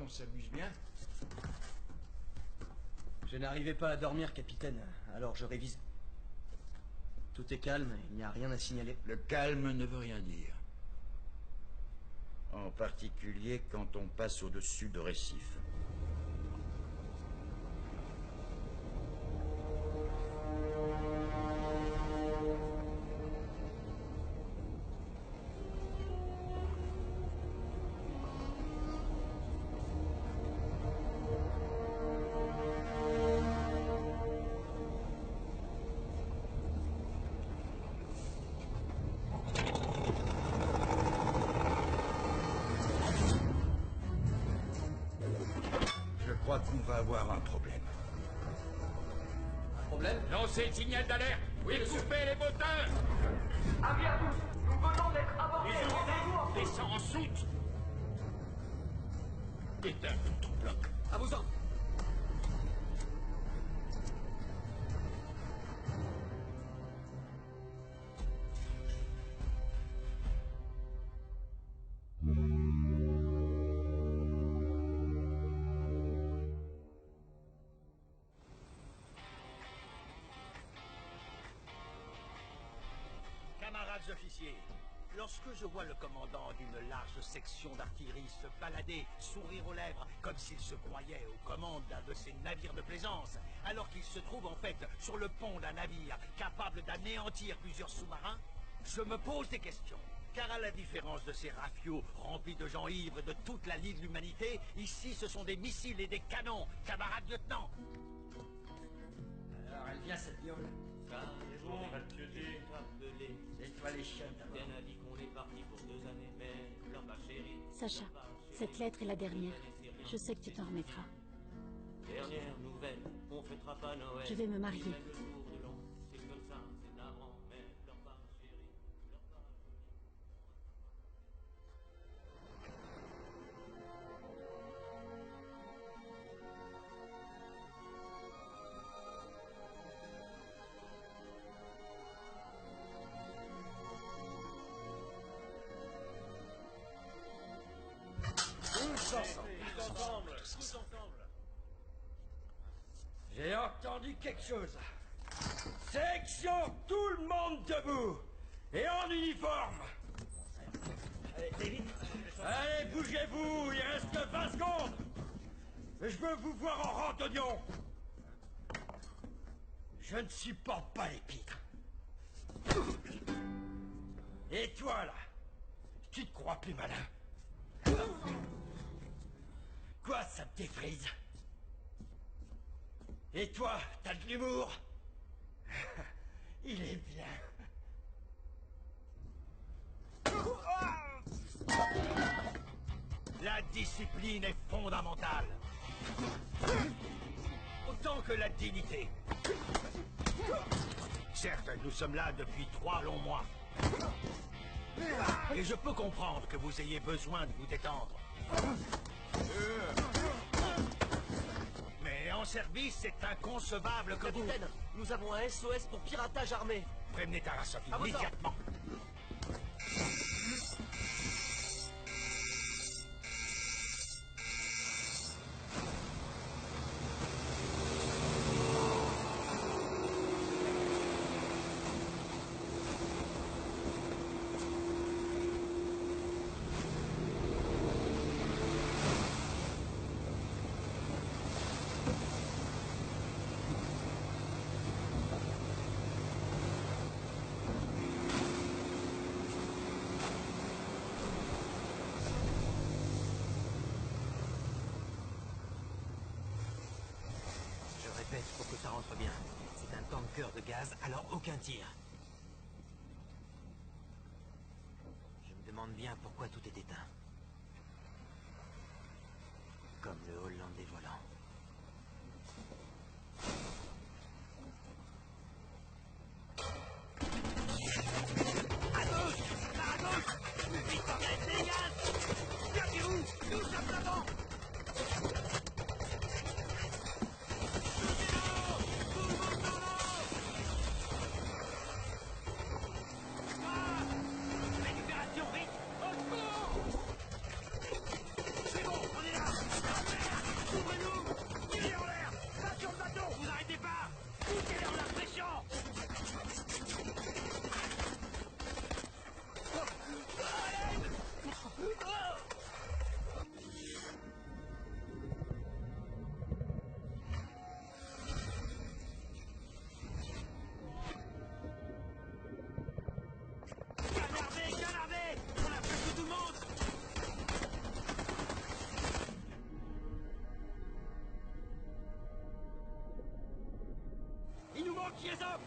on s'amuse bien. Je n'arrivais pas à dormir, capitaine, alors je révise. Tout est calme, il n'y a rien à signaler. Le calme ne veut rien dire. En particulier quand on passe au-dessus de récifs. Je crois qu'on va avoir un problème. Un problème? Lancez le signal d'alerte. Oui, coupez les moteurs. Avis à tous, nous venons d'être abordés. Rendez-vous en Descends en soute. Éteins tout ton bloc. À vos ordres! Camarades officiers, lorsque je vois le commandant d'une large section d'artillerie se balader, sourire aux lèvres, comme s'il se croyait aux commandes d'un de ces navires de plaisance, alors qu'il se trouve en fait sur le pont d'un navire capable d'anéantir plusieurs sous-marins, je me pose des questions. Car à la différence de ces rafiaux remplis de gens ivres de toute la lie de l'humanité, ici ce sont des missiles et des canons, camarades lieutenants. Alors, elle vient cette viole. Ça, c'est bon, on va te tuer. C'est toi les chiens, d'abord. Bien avis qu'on est parti pour 2 années, mais leur pas chérie. Sacha, cette lettre est la dernière. Je sais que tu t'en remettras. Dernière nouvelle, on fêtera pas Noël. Je vais me marier. Même le jour de l'an, c'est comme ça, c'est navrant, mais leur pas chérie. Leur pas Tous ensemble. J'ai entendu quelque chose. Section, tout le monde debout. Et en uniforme. Allez, bougez-vous, il reste que 20 secondes. Je veux vous voir en rang d'oignon. Je ne supporte pas les pitres. Et toi, là, tu te crois plus malin? Quoi, ça te défrise? Et toi, t'as de l'humour? Il est bien. La discipline est fondamentale. Autant que la dignité. Certes, nous sommes là depuis 3 longs mois. Et je peux comprendre que vous ayez besoin de vous détendre. Mais en service, c'est inconcevable que vous... Capitaine, nous avons un SOS pour piratage armé. Prévenez Tarasov À vos immédiatement. Répète pour que ça rentre bien. C'est un tanker de gaz, alors aucun tir. Je me demande bien pourquoi tout est éteint. Comme le Hollandais volant. À gauche! Là, à gauche! Vite, bordel, dégage! Gardez-vous! Nous sommes devant! Récupération, vite! Au secours! C'est bon, on est là! Chiezov!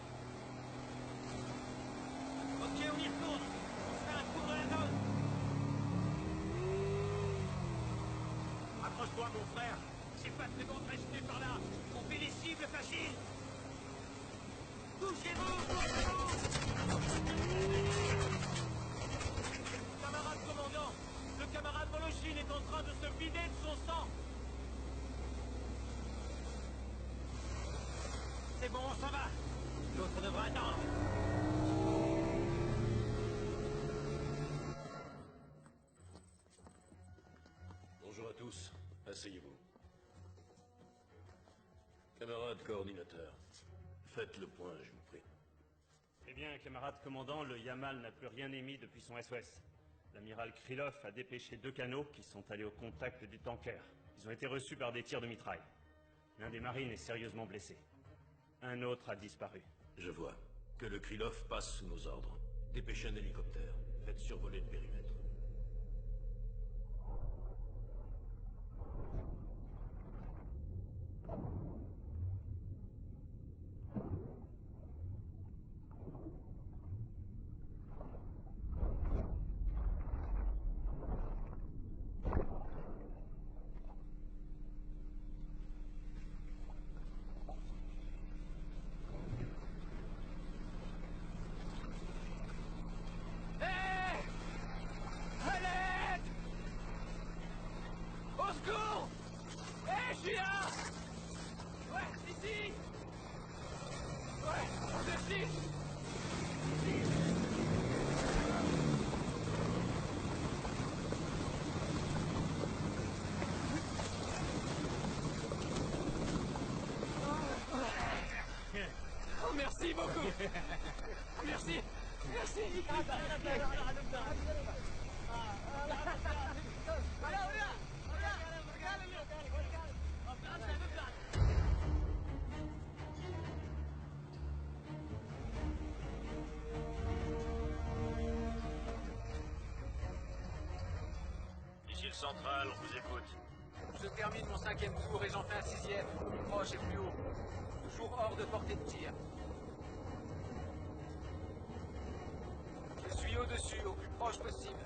Ok, on y retourne. On se fait un tour de la zone. Approche-toi, mon frère. C'est pas très bon de rester par là. On fait des cibles faciles. Bougez-vous, bougez-vous! Camarade commandant, le camarade Voloshin est en train de se vider de son sang. C'est bon, on s'en va. L'autre devra attendre. Bonjour à tous. Asseyez-vous. Camarade coordinateur, faites le point, je vous prie. Eh bien, camarade commandant, le Yamal n'a plus rien émis depuis son SOS. L'amiral Krylov a dépêché 2 canots qui sont allés au contact du tanker. Ils ont été reçus par des tirs de mitraille. L'un des marines est sérieusement blessé. Un autre a disparu. Je vois. Que le Krylov passe sous nos ordres. Dépêchez un hélicoptère. Faites survoler le périmètre. Oh, merci beaucoup. Merci. Merci. Ici le central, on vous écoute. Je termine mon 5e tour et j'en fais un 6e, plus proche et plus haut. Toujours hors de portée de tir. Je suis au-dessus, au plus proche possible.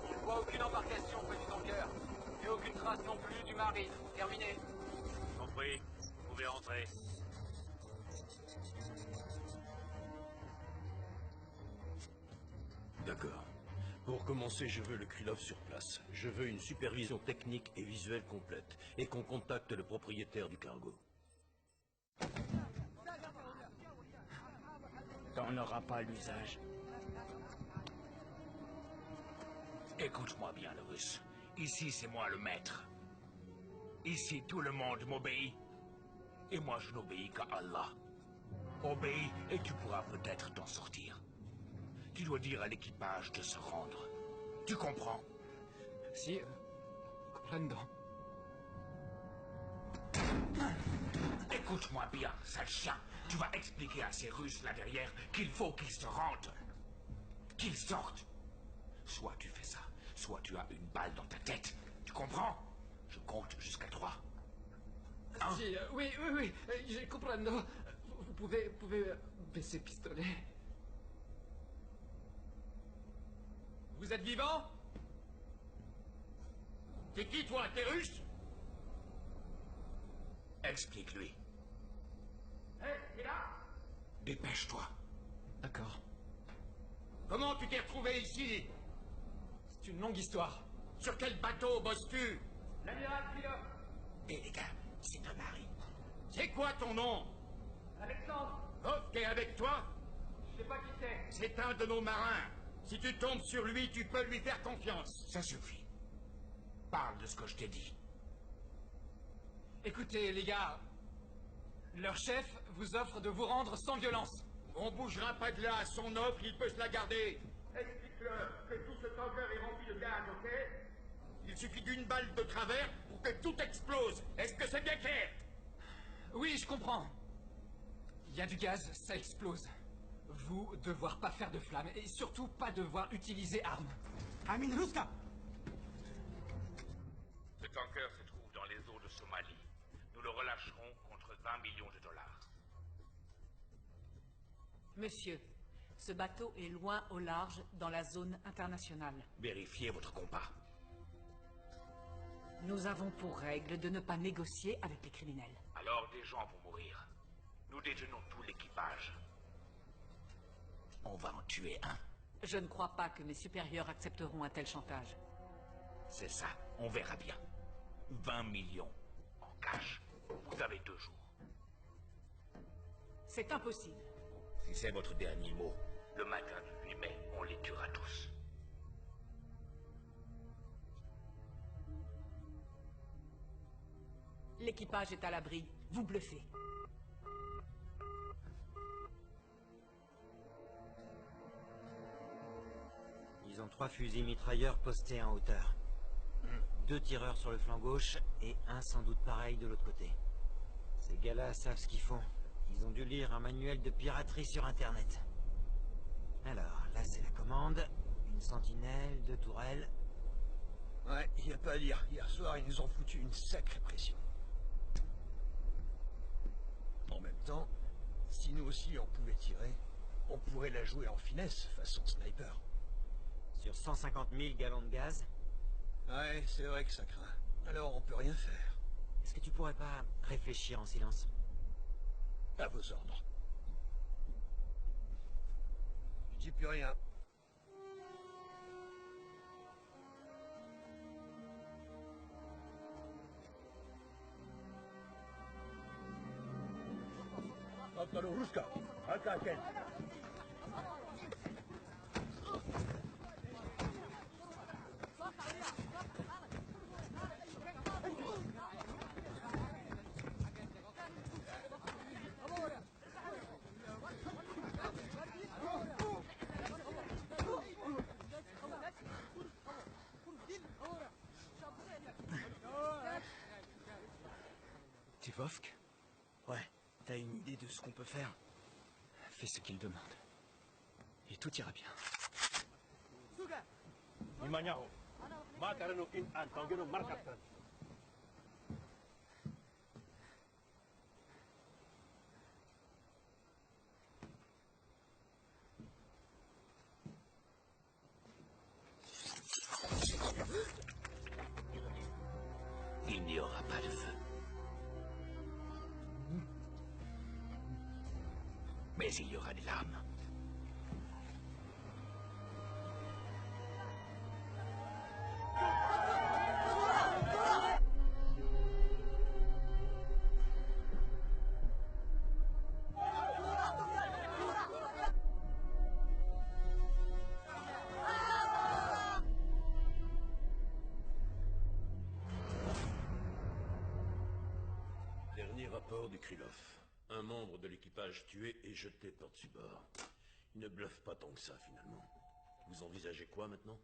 Je ne vois aucune embarcation près du tanker. Et aucune trace non plus du marine. Terminé. Compris. Vous pouvez rentrer. D'accord. Pour commencer, je veux le Krylov sur place. Je veux une supervision technique et visuelle complète. Et qu'on contacte le propriétaire du cargo. T'en auras pas l'usage. Écoute-moi bien, le russe. Ici, c'est moi le maître. Ici, tout le monde m'obéit. Et moi, je n'obéis qu'à Allah. Obéis et tu pourras peut-être t'en sortir. Tu dois dire à l'équipage de se rendre. Tu comprends? Si, comprendo. Écoute-moi bien, sale chien. Tu vas expliquer à ces Russes là derrière qu'il faut qu'ils se rendent. Qu'ils sortent. Soit tu fais ça, soit tu as une balle dans ta tête. Tu comprends? Je compte jusqu'à 3. Hein? Si, oui, je comprendo. Vous pouvez baisser le pistolet. Vous êtes vivant? T'es qui, toi? T'es russe? Explique-lui. Hé, t'es là? Dépêche-toi. D'accord. Comment tu t'es retrouvé ici? C'est une longue histoire. Sur quel bateau bosses-tu? L'amiral Krylov. Eh les gars, c'est un mari. C'est quoi ton nom? Alexandre. Ok, avec toi? Je sais pas qui c'est. C'est un de nos marins. Si tu tombes sur lui, tu peux lui faire confiance. Ça suffit. Parle de ce que je t'ai dit. Écoutez, les gars. Leur chef vous offre de vous rendre sans violence. On bougera pas de là. Son offre, il peut se la garder. Explique-leur que tout ce tanker est rempli de gaz, ok? Il suffit d'une balle de travers pour que tout explose. Est-ce que c'est bien clair? Oui, je comprends. Il y a du gaz, ça explose. Vous, devoir pas faire de flammes, et surtout pas devoir utiliser armes. Amin Ruska! Le tanker se trouve dans les eaux de Somalie. nous le relâcherons contre 20 millions de dollars. Monsieur, ce bateau est loin au large dans la zone internationale. Vérifiez votre compas. Nous avons pour règle de ne pas négocier avec les criminels. Alors des gens vont mourir. Nous détenons tout l'équipage. On va en tuer un. Je ne crois pas que mes supérieurs accepteront un tel chantage. C'est ça, on verra bien. 20 millions en cash. Vous avez 2 jours. C'est impossible. Si c'est votre dernier mot, le matin du 8 mai, on les tuera tous. L'équipage est à l'abri. Vous bluffez. Ils ont 3 fusils mitrailleurs postés en hauteur. 2 tireurs sur le flanc gauche et un sans doute pareil de l'autre côté. Ces gars-là savent ce qu'ils font. Ils ont dû lire un manuel de piraterie sur Internet. Alors, là c'est la commande. Une sentinelle, 2 tourelles. Ouais, y a pas à dire. Hier soir, ils nous ont foutu une sacrée pression. En même temps, si nous aussi on pouvait tirer, on pourrait la jouer en finesse, façon sniper. Sur 150 000 gallons de gaz? Ouais, c'est vrai que ça craint. Alors on peut rien faire. Est-ce que tu pourrais pas réfléchir en silence? À vos ordres. Je dis plus rien. Tivovk? Ouais, t'as une idée de ce qu'on peut faire? Fais ce qu'il demande. Et tout ira bien. Il n'y aura pas de feu. Mais il y aura des larmes. Dernier rapport du Krylov. Un membre de l'équipage tué et jeté par-dessus bord. Il ne bluffe pas tant que ça, finalement. Vous envisagez quoi, maintenant?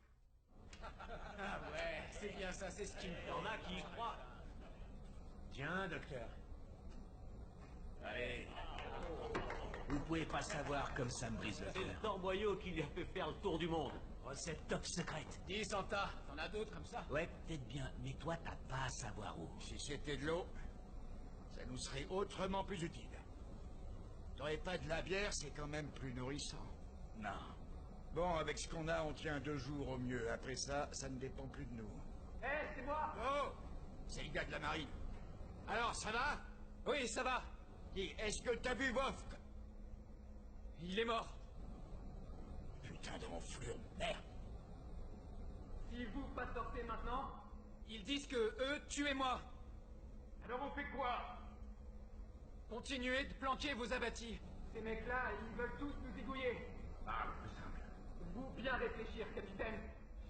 Ah ouais, c'est bien ça, c'est ce qui me fait. Y en a qui y croient. Tiens, docteur. Allez. Vous pouvez pas savoir comme ça me brise le C'est le cœur. torboyau qui lui a fait faire le tour du monde. Recette top secrète. Dis Santa, t'en as d'autres comme ça? Ouais, peut-être bien, mais toi, t'as pas à savoir où. Si c'était de l'eau, ça nous serait autrement plus utile. T'aurais pas de la bière, c'est quand même plus nourrissant. Non. Bon, avec ce qu'on a, on tient 2 jours au mieux. Après ça, ça ne dépend plus de nous. Hé, c'est moi! Oh! C'est le gars de la marine. Alors, ça va? Oui, ça va! Dis, est-ce que t'as vu Vovk? Il est mort! Putain d'enflure, merde! Si vous pas sortez maintenant, ils disent que eux, tuez-moi! Alors on fait quoi? Continuez de planquer vos abattis. Ces mecs-là, ils veulent tous nous zigouiller. Ah, le plus simple. Vous bien réfléchir, capitaine.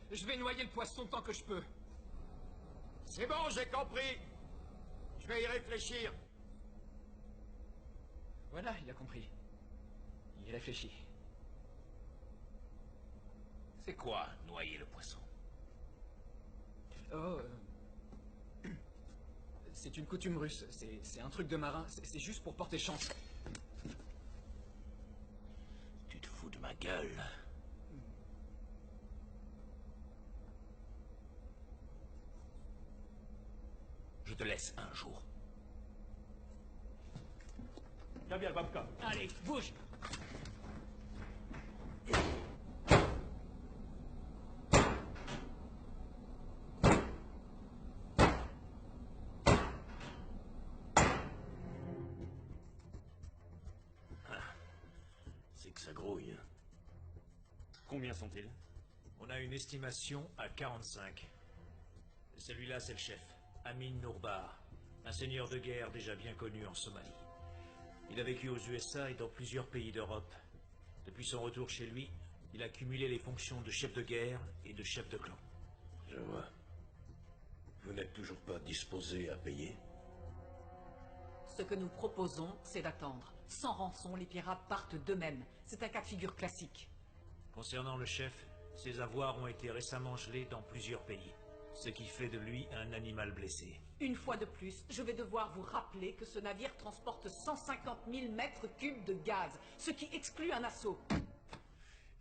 Je vais noyer le poisson tant que je peux. C'est bon, j'ai compris. Je vais y réfléchir. Voilà, il a compris. Il réfléchit. C'est quoi, noyer le poisson? Oh... C'est une coutume russe. C'est un truc de marin. C'est juste pour porter chance. Tu te fous de ma gueule. Je te laisse un jour. Tiens bien, Babka. Allez, bouge. C'est que ça grouille. Combien sont-ils? On a une estimation à 45. Celui-là, c'est le chef, Amin Nourbar, un seigneur de guerre déjà bien connu en Somalie. Il a vécu aux USA et dans plusieurs pays d'Europe. Depuis son retour chez lui, il a cumulé les fonctions de chef de guerre et de chef de clan. Je vois. Vous n'êtes toujours pas disposé à payer? Ce que nous proposons, c'est d'attendre. Sans rançon, les pirates partent d'eux-mêmes. C'est un cas de figure classique. Concernant le chef, ses avoirs ont été récemment gelés dans plusieurs pays, ce qui fait de lui un animal blessé. Une fois de plus, je vais devoir vous rappeler que ce navire transporte 150 000 mètres cubes de gaz, ce qui exclut un assaut.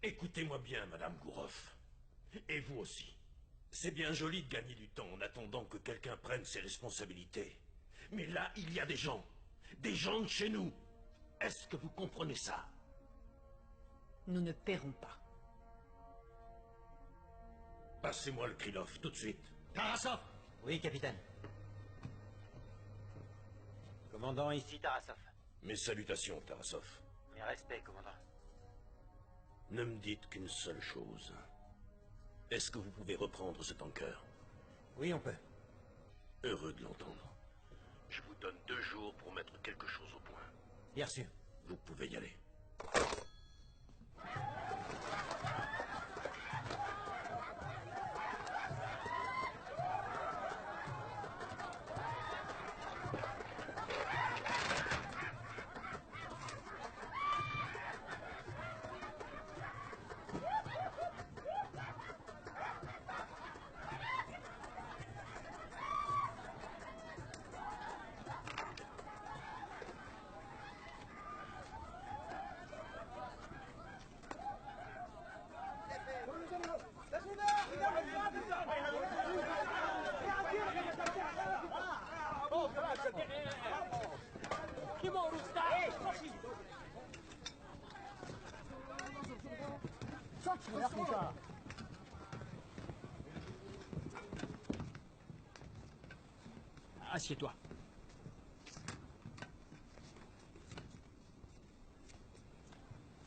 Écoutez-moi bien, Madame Gouroff. Et vous aussi. C'est bien joli de gagner du temps en attendant que quelqu'un prenne ses responsabilités. Mais là, il y a des gens de chez nous. Est-ce que vous comprenez ça? Nous ne paierons pas. Passez-moi le Krylov, tout de suite. Tarasov! Oui, capitaine. Commandant, ici Tarasov. Mes salutations, Tarasov. Mes respects, commandant. Ne me dites qu'une seule chose. Est-ce que vous pouvez reprendre ce tanker? Oui, on peut. Heureux de l'entendre. Je vous donne 2 jours pour mettre quelque chose au point. Bien sûr. Vous pouvez y aller. Assieds-toi.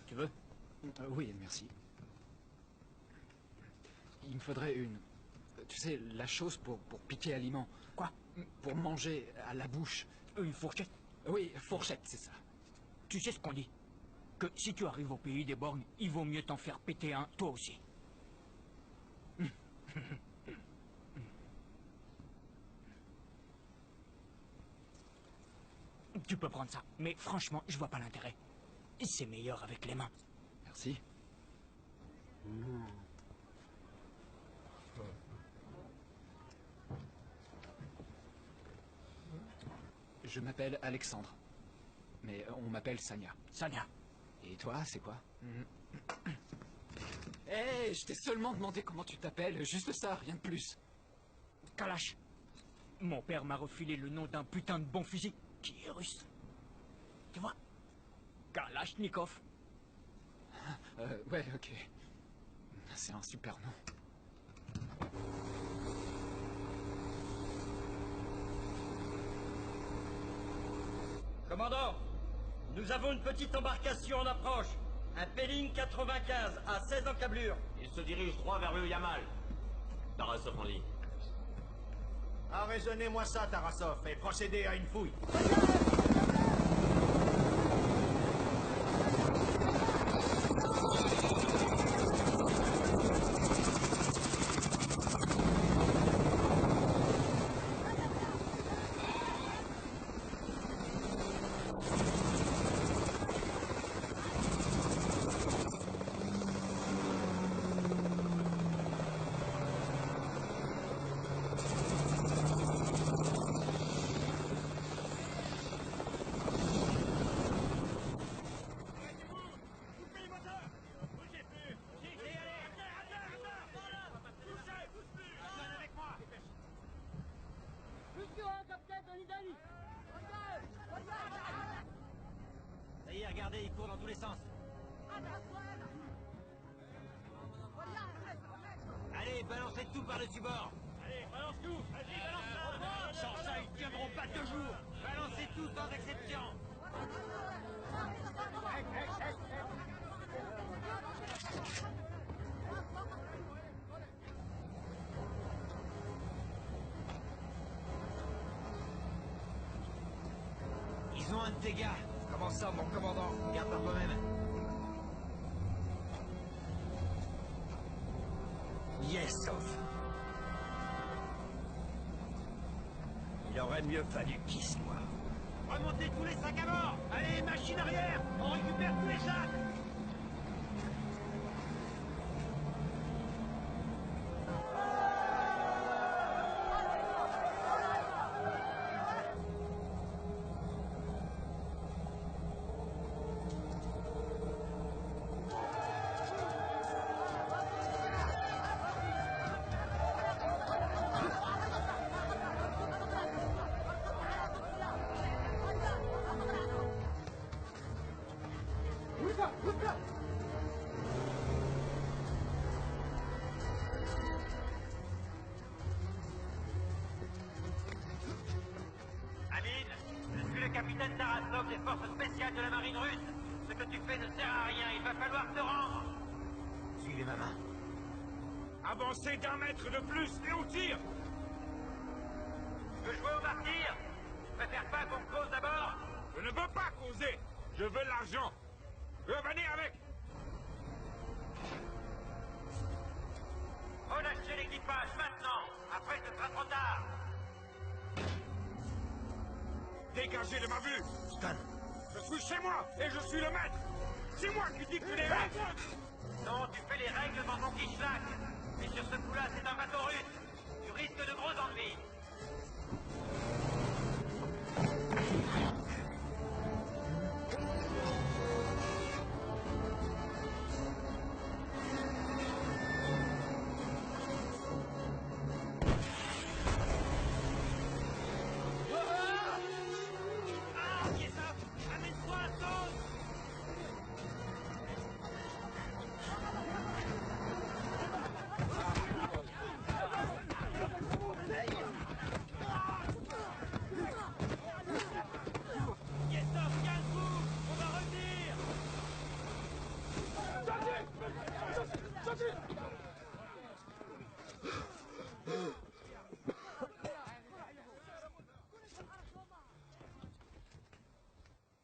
Tu veux? Oui, merci. Il me faudrait une... Tu sais, la chose pour piquer aliments. Quoi? Pour manger à la bouche. Une fourchette? Oui, fourchette, c'est ça. Tu sais ce qu'on dit? Que si tu arrives au pays des borgnes, il vaut mieux t'en faire péter un, toi aussi. Tu peux prendre ça, mais franchement, je vois pas l'intérêt. C'est meilleur avec les mains. Merci. Je m'appelle Alexandre. Mais on m'appelle Sanya. Sanya. Et toi, c'est quoi? Hé, je t'ai seulement demandé comment tu t'appelles, juste ça, rien de plus. Kalash. Mon père m'a refilé le nom d'un putain de bon fusil qui est russe. Tu vois? Kalachnikov. Ouais, ok. C'est un super nom. Commandant, nous avons une petite embarcation en approche. Un Pelling 95 à 16 encablures. Il se dirige droit vers le Yamal. Tarasov en ligne. Arraisonnez-moi ça, Tarasov, et procédez à une fouille. Ça y est, regardez, il court dans tous les sens. Allez, balancez tout par-dessus bord. Allez, balance tout. Vas-y, balance ça. Sans ça, ils tiendront pas 2 jours. Balancez tout sans exception. Ils ont un de tes gars. Comment ça, mon commandant? Regarde par toi-même. Yes, sauf. Il aurait mieux fallu qu'il soit. Remontez tous les sacs à bord. Allez, machine arrière. On récupère tous les sacs. Capitaine Tarasov des forces spéciales de la marine russe. Ce que tu fais ne sert à rien, il va falloir te rendre. Suivez ma main. Avancez d'1 mètre de plus et on tire. Tu veux jouer au martyr? Tu préfères pas qu'on cause d'abord? Je ne veux pas causer. Je veux l'argent. Revenez avec. Relâchez l'équipage maintenant. Après, ce sera trop tard. Dégagez de ma vue! Stan! Je suis chez moi et je suis le maître! C'est moi qui dicte les règles! Non, tu fais les règles dans ton kiшлак! Et sur ce coup-là, c'est un bateau russe! Tu risques de gros ennuis!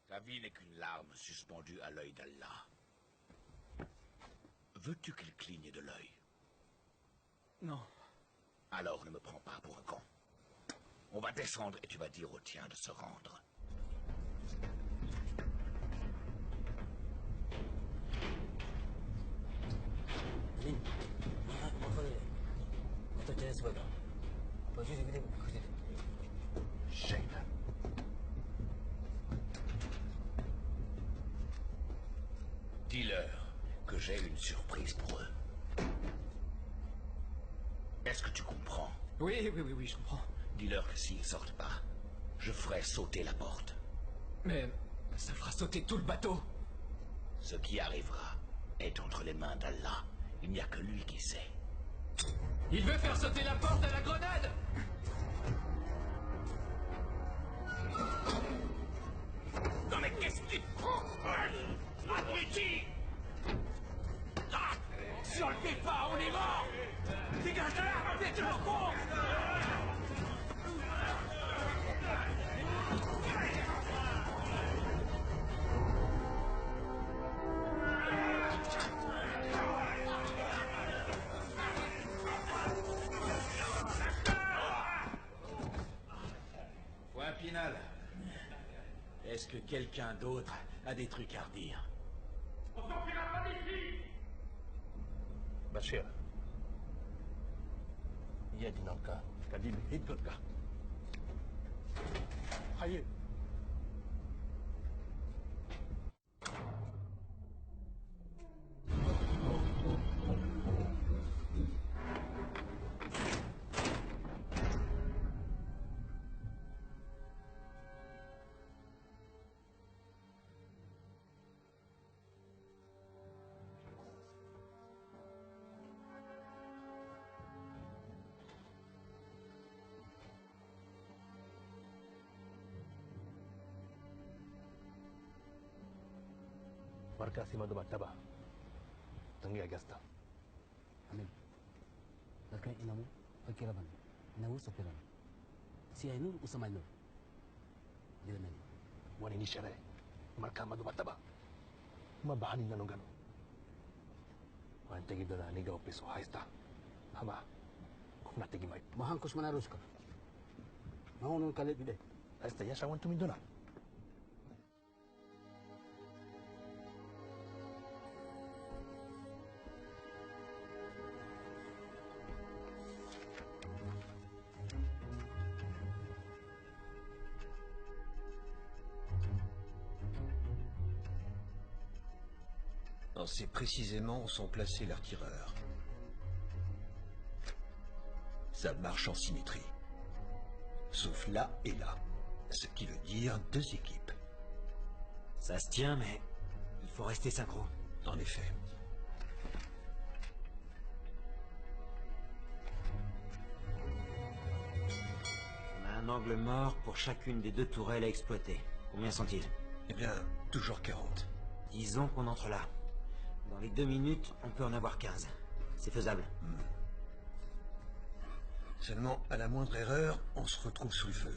Ta vie n'est qu'une larme suspendue à l'œil d'Allah. Veux-tu qu'il cligne de l'œil? Non. Alors ne me prends pas pour un con. On va descendre et tu vas dire au tien de se rendre. Shane. Dis-leur que j'ai une surprise pour eux. Est-ce que tu comprends? Oui, je comprends. Dis-leur que s'ils sortent pas, je ferai sauter la porte. Mais ça fera sauter tout le bateau. Ce qui arrivera est entre les mains d'Allah. Il n'y a que lui qui sait. Il veut faire sauter la porte à la grenade! Non mais qu'est-ce que tu prends? Abruti! Ah! Si on le fait pas, on est mort! Dégage de là! Faites leur con! Point final. Est-ce que quelqu'un d'autre a des trucs à redire? On sortira pas d'ici! Bashir. يدنك كدين هيدك حي markasi madu mataba. Tangi agasta. Amin. Lakai inamu akiraban. Nawu sopiran. Si ainur usamainur. Dilanani. Wani ni sharai. Marka madu mataba. Mabahani nanungano. Wan tegi dona niga opiso haista. Hama. Kung nategi mai. Mahangkus manarus ka. Mahunun kalit bide. Haista ya sawan tumindona. On sait précisément où sont placés leurs tireurs. Ça marche en symétrie. Sauf là et là. Ce qui veut dire 2 équipes. Ça se tient, mais il faut rester synchro. En effet. On a un angle mort pour chacune des 2 tourelles à exploiter. Combien sont-ils? Eh bien, toujours 40. Disons qu'on entre là. Dans les 2 minutes, on peut en avoir 15. C'est faisable. Seulement, à la moindre erreur, on se retrouve sous le feu.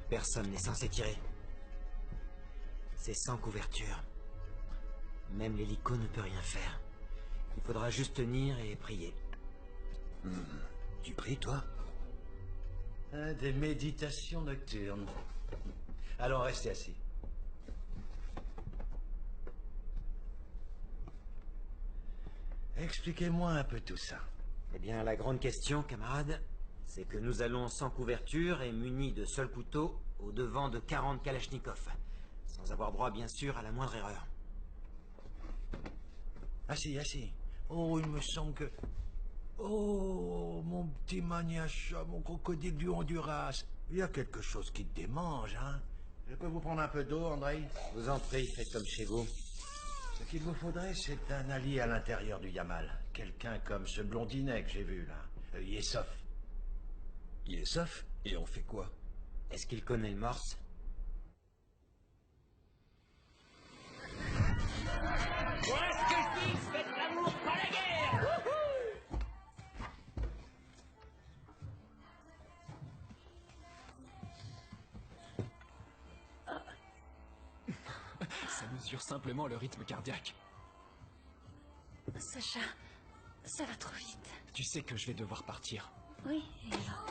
Personne n'est censé tirer. C'est sans couverture. Même l'hélico ne peut rien faire. Il faudra juste tenir et prier. Tu pries, toi? Des méditations nocturnes. Allons, restez assis. Expliquez-moi un peu tout ça. Eh bien, la grande question, camarade, c'est que nous allons sans couverture et munis de seuls couteaux au devant de 40 kalachnikovs. Sans avoir droit, bien sûr, à la moindre erreur. Assis, assis. Oh, il me semble que... Oh, mon petit maniacha, mon crocodile du Honduras. Il y a quelque chose qui te démange, hein? Je peux vous prendre un peu d'eau, André? Vous en prie, faites comme chez vous. Ce qu'il vous faudrait, c'est un allié à l'intérieur du Yamal. Quelqu'un comme ce blondinet que j'ai vu, là. Yessof. Yessof? Et on fait quoi? Est-ce qu'il connaît le morse? Voilà ce que je dis, faites l'amour, pas la guerre. Ça mesure simplement le rythme cardiaque. Sacha, ça va trop vite. Tu sais que je vais devoir partir. Oui, et alors?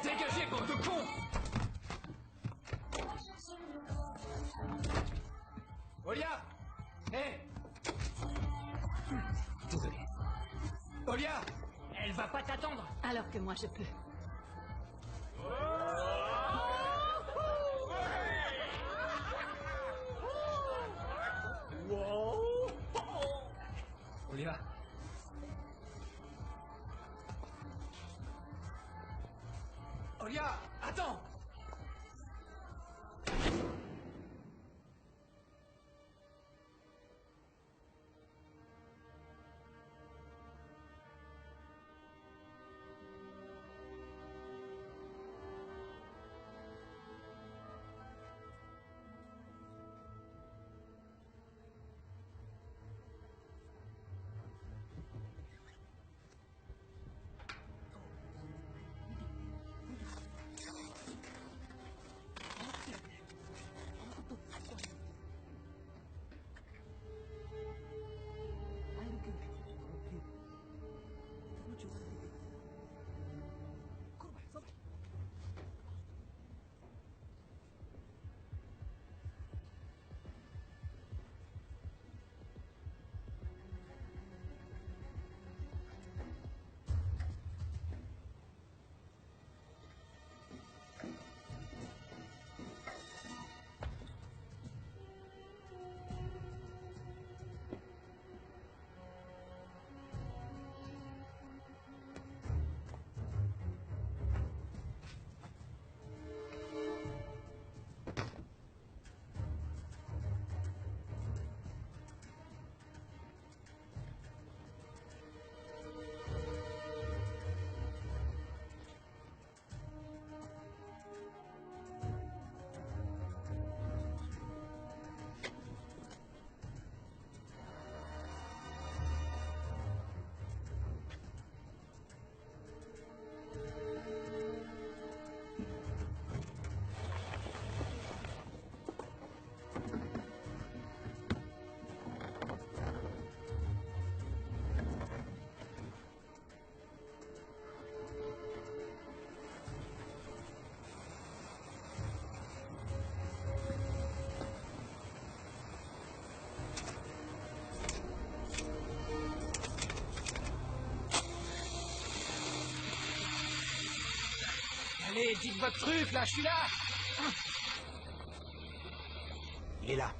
Dégagez, bande de cons! Olia! Hé! Désolé. Olia! Elle va pas t'attendre. Alors que moi je peux. Olia! Olia! Attends! Allez, dites votre truc, là, je suis là. Il est là.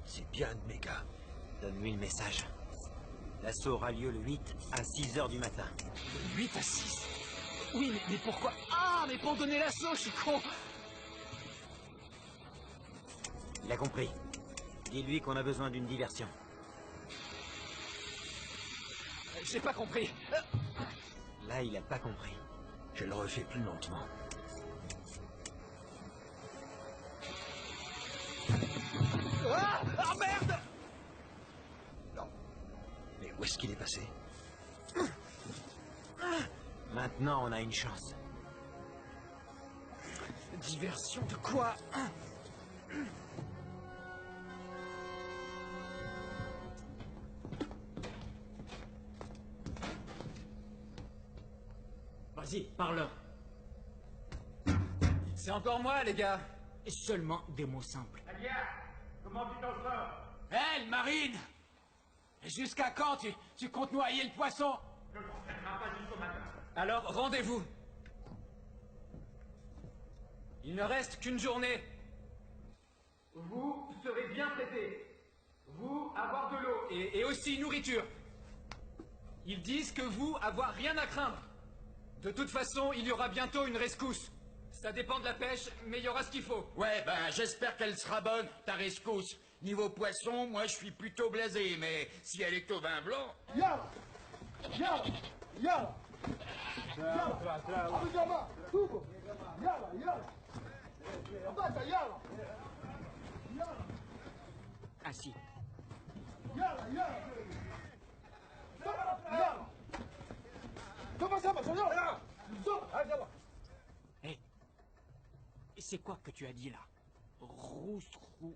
C'est bien un de mes gars. Donne-lui le message. L'assaut aura lieu le 8 à 6 h du matin. 8 à 6. Oui, mais pourquoi? Ah, mais pour donner l'assaut, je suis con. Il a compris. Dis-lui qu'on a besoin d'une diversion. J'ai pas compris. Là, il a pas compris. Je le refais plus lentement. Ah, ah merde! Non. Mais où est-ce qu'il est passé? Maintenant, on a une chance. Diversion de quoi? Vas-y, parle. C'est encore moi, les gars. Seulement des mots simples. Comment tu t'en sors? Hé, Marine! Jusqu'à quand tu comptes noyer le poisson? Alors, rendez-vous. Il ne reste qu'une journée. Vous serez bien traités. Vous, avoir de l'eau et aussi nourriture. Ils disent que vous, avoir rien à craindre. De toute façon, il y aura bientôt une rescousse. Ça dépend de la pêche, mais il y aura ce qu'il faut. Ouais, ben, j'espère qu'elle sera bonne, ta rescousse. Niveau poisson, moi, je suis plutôt blasé, mais si elle est au vin blanc... Yalla! Yalla! Yalla! Yalla! Tubo! Yalla! Yalla! Abbassa, yalla! Yalla! Assis. Yalla! Yalla! Yalla! Comment ça, ma soeur? Yalla! Yalla! Hé, c'est quoi que tu as dit là? Rouscous,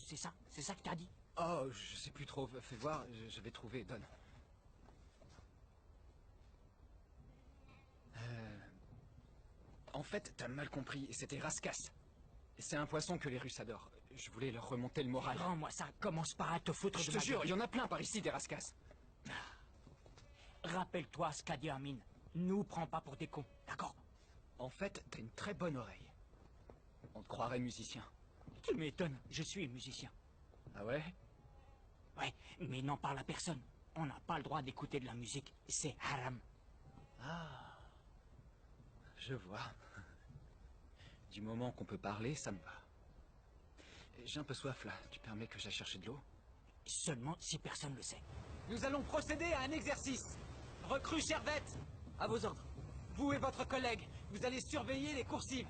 c'est ça? C'est ça que t'as dit? Oh, je sais plus trop. Fais voir, j'avais trouvé. Donne. En fait, t'as mal compris. C'était Raskas. C'est un poisson que les Russes adorent. Je voulais leur remonter le moral. Rends-moi ça. Commence par à te foutre Je de te ma jure, gueule. il y en a plein par ici, des Raskas. Rappelle-toi ce qu'a dit Amine. Nous prends pas pour des cons, d'accord? En fait, t'as une très bonne oreille. On te croirait musicien. Tu m'étonnes, je suis musicien. Ah ouais? Ouais, mais n'en parle à personne. On n'a pas le droit d'écouter de la musique. C'est haram. Ah. Je vois. Du moment qu'on peut parler, ça me va. J'ai un peu soif là. Tu permets que j'aille chercher de l'eau? Seulement si personne le sait. Nous allons procéder à un exercice. Recrue Servette, à vos ordres. Vous et votre collègue, vous allez surveiller les coursives.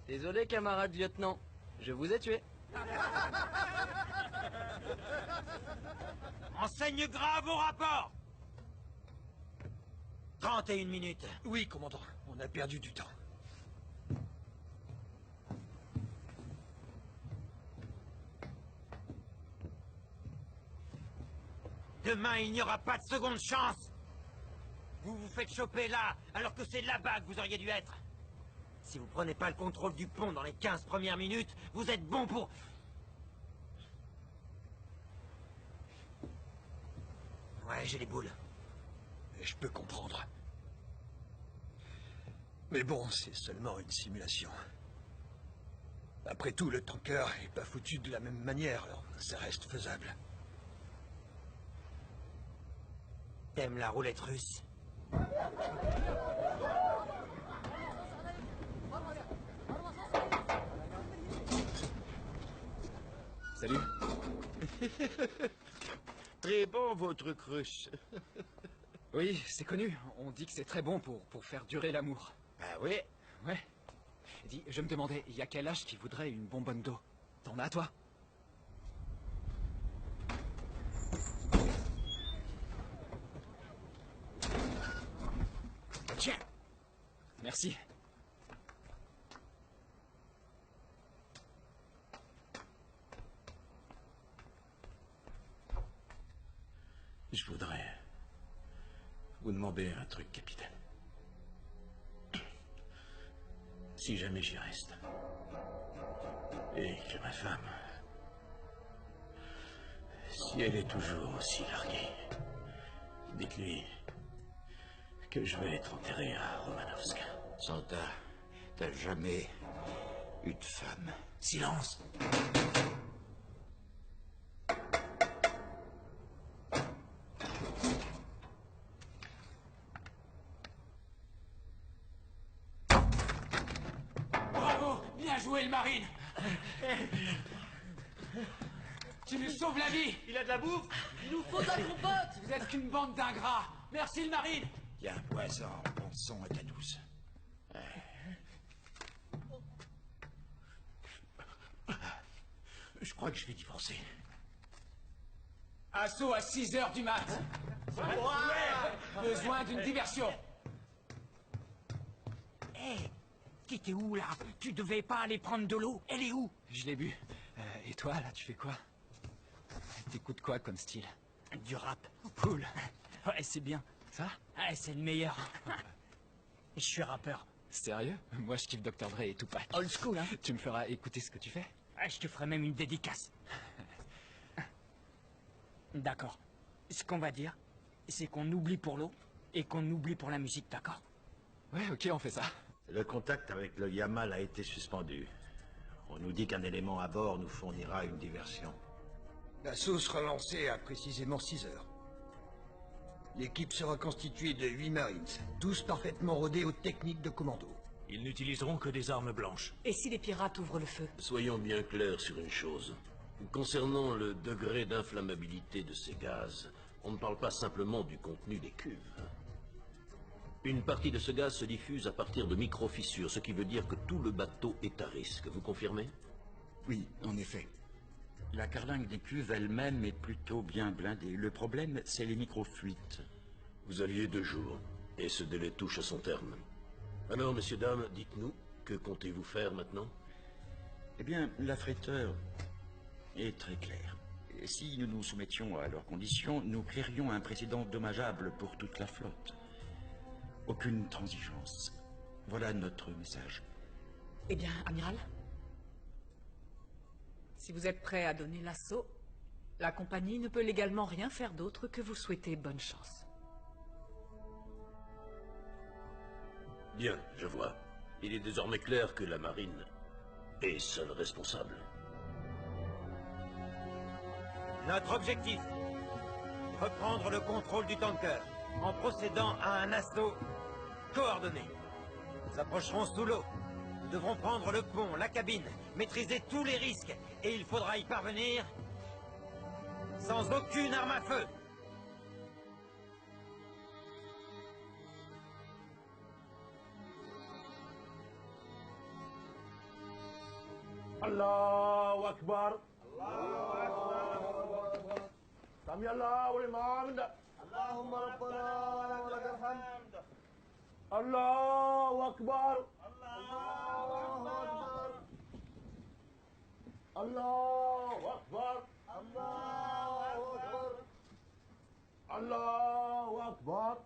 Désolé, camarade lieutenant. Je vous ai tué. Enseigne grave au rapport. 31 minutes. Oui, commandant. On a perdu du temps. Demain, il n'y aura pas de seconde chance. Vous vous faites choper là, alors que c'est là-bas que vous auriez dû être. Si vous prenez pas le contrôle du pont dans les 15 premières minutes, vous êtes bon pour... Ouais, j'ai les boules. Et je peux comprendre. Mais bon, c'est seulement une simulation. Après tout, le tanker est pas foutu de la même manière, alors ça reste faisable. T'aimes la roulette russe? Salut. Très bon, votre cruche. Oui, c'est connu. On dit que c'est très bon pour faire durer l'amour. Ah oui? Ouais. Dis, je me demandais, il y a quel âge qui voudrait une bonbonne d'eau? T'en as, toi? Tiens. Merci. Je voudrais vous demander un truc, capitaine. Si jamais j'y reste, et que ma femme, si elle est toujours aussi larguée, dites-lui que je vais être enterré à Romanovsk. Santa, t'as jamais eu de femme. Silence! Bravo! Bien joué, le marine! Tu nous sauves la vie! Il a de la bouffe? Il nous faut ta compote! Vous êtes qu'une bande d'ingrats! Merci, le marine! Tiens, poison, bon son à ta douce. Je crois que je vais divorcer. Assaut à 6 heures du mat! Besoin d'une diversion! Hé, t'étais où, là? Tu devais pas aller prendre de l'eau? Elle est où? Je l'ai bu. Et toi, là, tu fais quoi? T'écoutes quoi comme style? Du rap. Cool. Ouais, c'est bien. Ça? Ouais, c'est le meilleur. Je suis rappeur. Sérieux? Moi, je kiffe Dr. Dre et Tupac. Old school, hein? Tu me feras écouter ce que tu fais? Ouais, je te ferai même une dédicace. D'accord. Ce qu'on va dire, c'est qu'on oublie pour l'eau et qu'on oublie pour la musique, d'accord? Ouais, ok, on fait ça. Le contact avec le Yamal a été suspendu. On nous dit qu'un élément à bord nous fournira une diversion. L'assaut sera lancé à précisément 6 heures. L'équipe sera constituée de 8 Marines, tous parfaitement rodés aux techniques de commando. Ils n'utiliseront que des armes blanches. Et si les pirates ouvrent le feu? Soyons bien clairs sur une chose. Concernant le degré d'inflammabilité de ces gaz, on ne parle pas simplement du contenu des cuves. Une partie de ce gaz se diffuse à partir de micro-fissures, ce qui veut dire que tout le bateau est à risque. Vous confirmez? Oui, en effet. La carlingue des cuves elle-même est plutôt bien blindée. Le problème, c'est les micro-fuites. Vous aviez 2 jours, et ce délai touche à son terme. Alors, messieurs, dames, dites-nous, que comptez-vous faire maintenant? Eh bien, l'affréteur est très clair. Si nous nous soumettions à leurs conditions, nous créerions un précédent dommageable pour toute la flotte. Aucune transigence. Voilà notre message. Eh bien, amiral, si vous êtes prêt à donner l'assaut, la compagnie ne peut légalement rien faire d'autre que vous souhaiter bonne chance. Bien, je vois. Il est désormais clair que la marine est seule responsable. Notre objectif, reprendre le contrôle du tanker en procédant à un assaut coordonné. Nous approcherons sous l'eau. Nous devrons prendre le pont, la cabine, maîtriser tous les risques. Et il faudra y parvenir sans aucune arme à feu. Allahu Akbar. Sami Allahu liman hamdah. Allahumma rabbana wa lakal hamd. Allahu Akbar. Allahu Akbar. Allahu Akbar. Allahu Akbar. Allahu Akbar.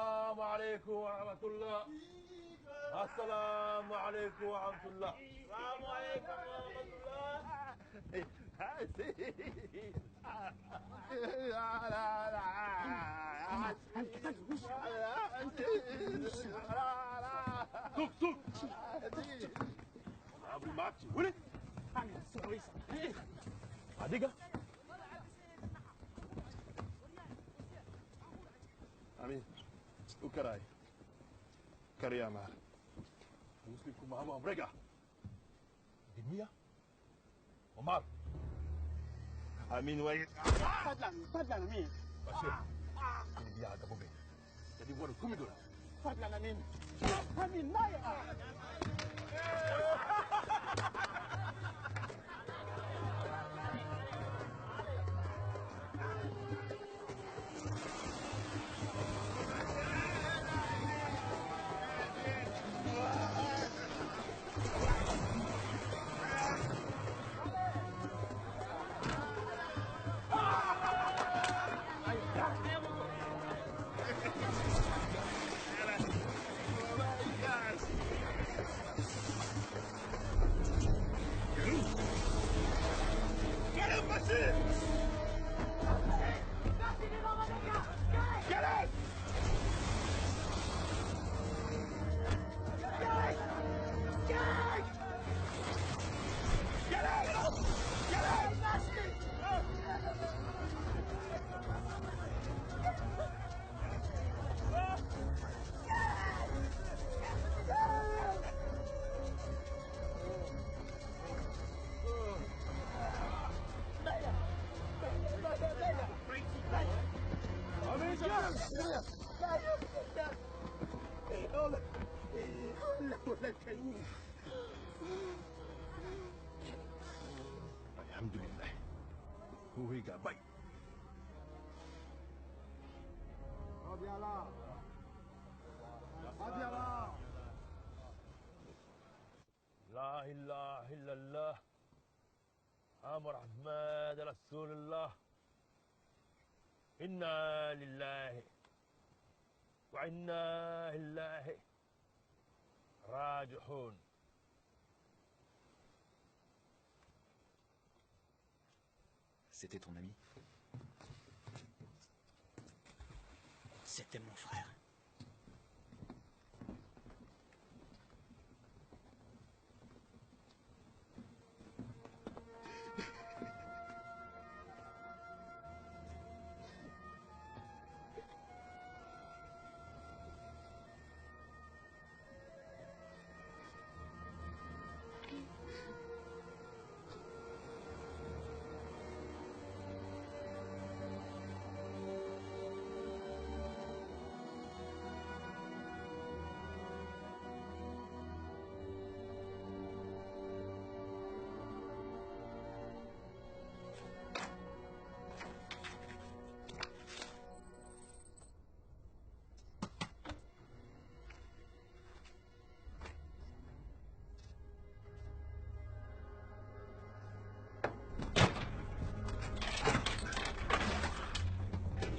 السلام عليكم ورحمة الله. السلام عليكم ورحمة الله. السلام عليكم ورحمة الله. سوق سوق. أبو ماكي ولد. Adiga. Amin. Ukarai. Kariyamar. Muslim kumama brega. Dimia. Omar. Amin way. Fadlan Amin. Bashir. Ini dia agak bobe. Jadi waru kumidul. Fadlan Amin. Amin naya. Alhamdulillah. Hui gak baik. Adialah. Adialah. La ilaha illallah. Muhammad Rasulullah. Inna lillahi wa inna ilaihi raji'un. C'était ton ami? C'était mon frère.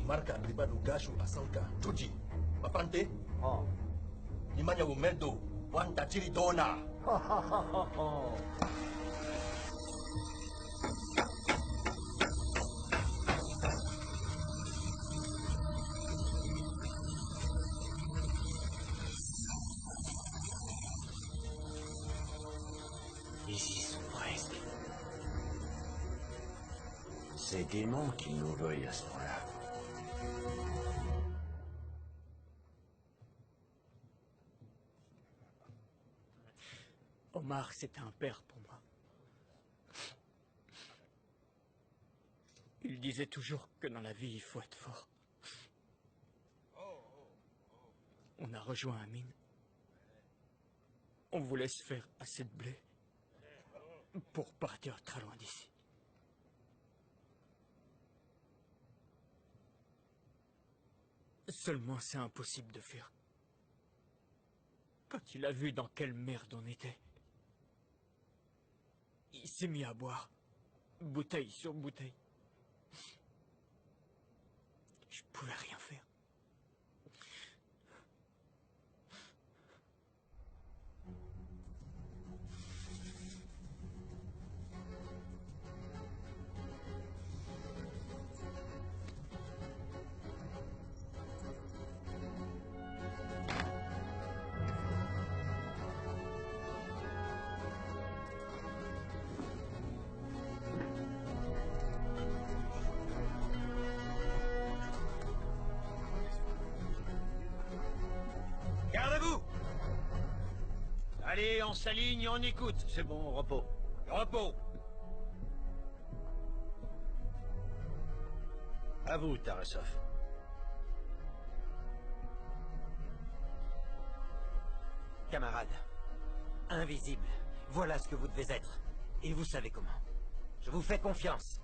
Marca pribadi gashu asalka Tuji. Mapante? Oh. Nimanya Umendo, Wan Tajiri Dona. Ils y sont presque. C'est dément qu'ils nous veuillent à ce point-là. Omar, c'était un père pour moi. Il disait toujours que dans la vie, il faut être fort. On a rejoint Amin. On voulait se faire assez de blé pour partir très loin d'ici. Seulement, c'est impossible de fuir. Quand il a vu dans quelle merde on était, il s'est mis à boire, bouteille sur bouteille. Je pouvais rien faire. Allez, on s'aligne, on écoute. C'est bon, repos. Repos. À vous, Tarasov. Camarades, invisible, voilà ce que vous devez être. Et vous savez comment. Je vous fais confiance.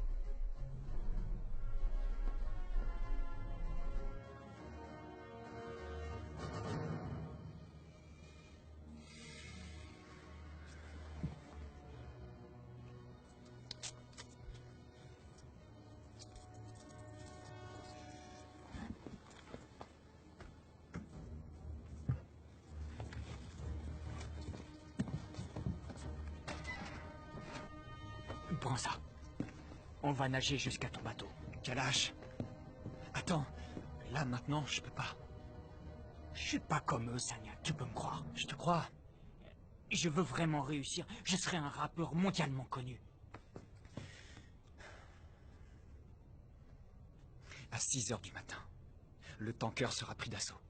Prends ça. On va nager jusqu'à ton bateau. Kalash. Attends. Là, maintenant, je peux pas. Je suis pas comme eux, Sanya. Tu peux me croire. Je te crois. Je veux vraiment réussir. Je serai un rappeur mondialement connu. À 6 heures du matin, le tanker sera pris d'assaut.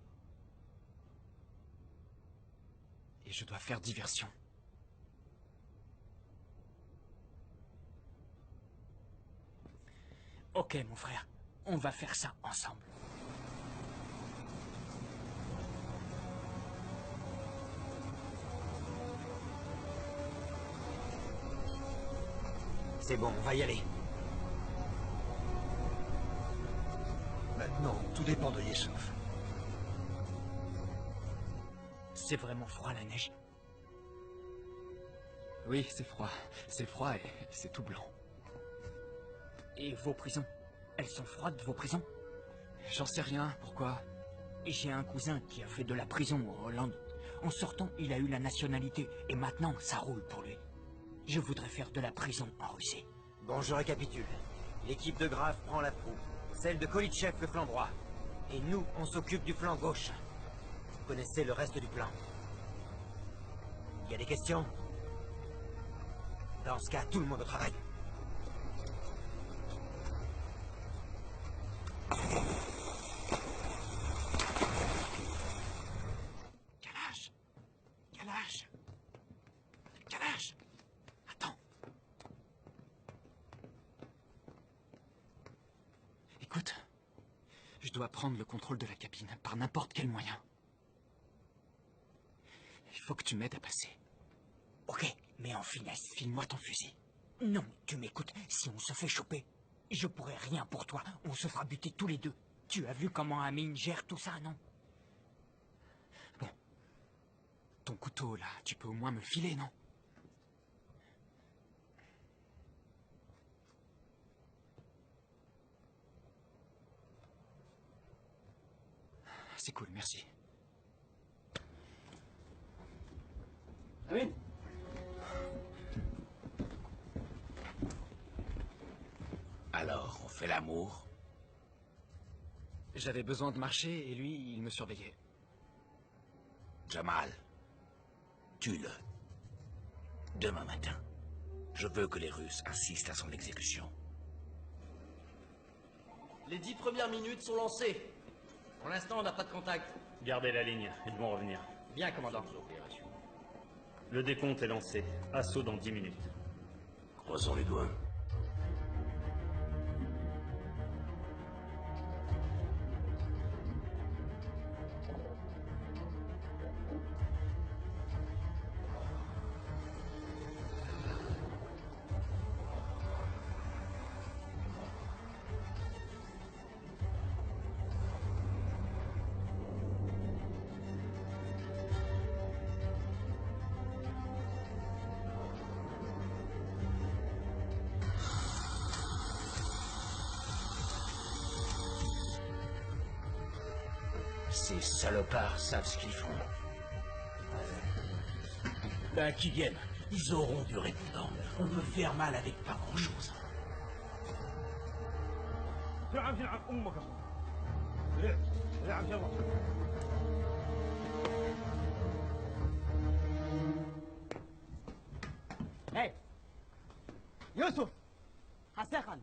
Et je dois faire diversion. Ok, mon frère. On va faire ça ensemble. C'est bon, on va y aller. Maintenant, tout dépend de Yusuf. C'est vraiment froid, la neige. Oui, c'est froid. C'est froid et c'est tout blanc. Et vos prisons? Elles sont froides, vos prisons? J'en sais rien, pourquoi? J'ai un cousin qui a fait de la prison en Hollande. En sortant, il a eu la nationalité, et maintenant, ça roule pour lui. Je voudrais faire de la prison en Russie. Bon, je récapitule. L'équipe de Grave prend la proue, celle de Kolitchev le flanc droit. Et nous, on s'occupe du flanc gauche. Vous connaissez le reste du plan. Il y a des questions? Dans ce cas, tout le monde au travail. Kalash! Kalash! Kalash! Attends. Écoute, je dois prendre le contrôle de la cabine par n'importe quel moyen. Il faut que tu m'aides à passer. Ok, mais en finesse. File-moi ton fusil. Non, tu m'écoutes. Si on se fait choper, je pourrai rien pour toi. On se fera buter tous les deux. Tu as vu comment Amine gère tout ça, non? Bon. Ton couteau, là, tu peux au moins me le filer, non? C'est cool, merci. Amine? Alors, on fait l'amour? J'avais besoin de marcher et lui, il me surveillait. Jamal, tue-le. Demain matin, je veux que les Russes insistent à son exécution. Les 10 premières minutes sont lancées. Pour l'instant, on n'a pas de contact. Gardez la ligne, ils vont revenir. Bien, commandant. Le décompte est lancé. Assaut dans 10 minutes. Croisons les doigts. Ces salopards savent ce qu'ils font. Ben, qu'ils viennent. Ils auront du répondant. On peut faire mal avec pas grand-chose. Hey! Yusuf! Hassan!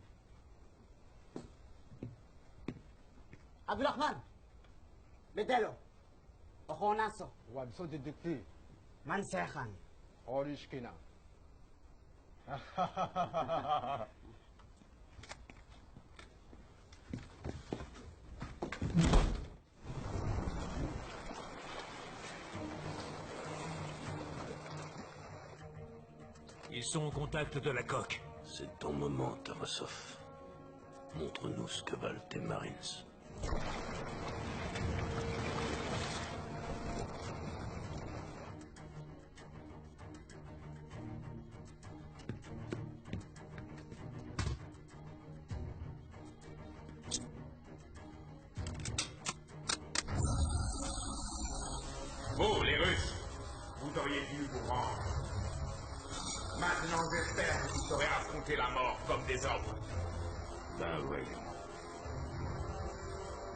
Abdulrahman! Medelo! Ojo naso. Wabso dedekti. Mansekhan. Orishkina. Ils sont au contact de la coque. C'est ton moment, Tarasov. Montre-nous ce que valent tes Marines. Oh, les Russes, vous auriez dû vous rendre. Maintenant, j'espère que vous saurez affronter la mort comme des hommes. Ben voyons.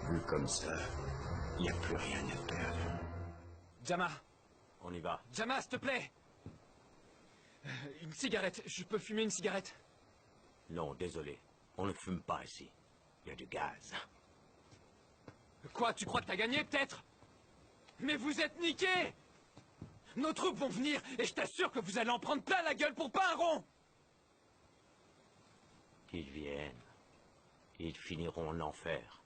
Vu comme ça, il n'y a plus rien à perdre. Jama. On y va. Jama, s'il te plaît. Une cigarette. Je peux fumer une cigarette? Non, désolé. On ne fume pas ici. Il y a du gaz. Quoi, tu crois que t'as gagné, peut-être? Mais vous êtes niqués! Nos troupes vont venir, et je t'assure que vous allez en prendre plein la gueule pour pas un rond! Qu'ils viennent. Ils finiront en enfer.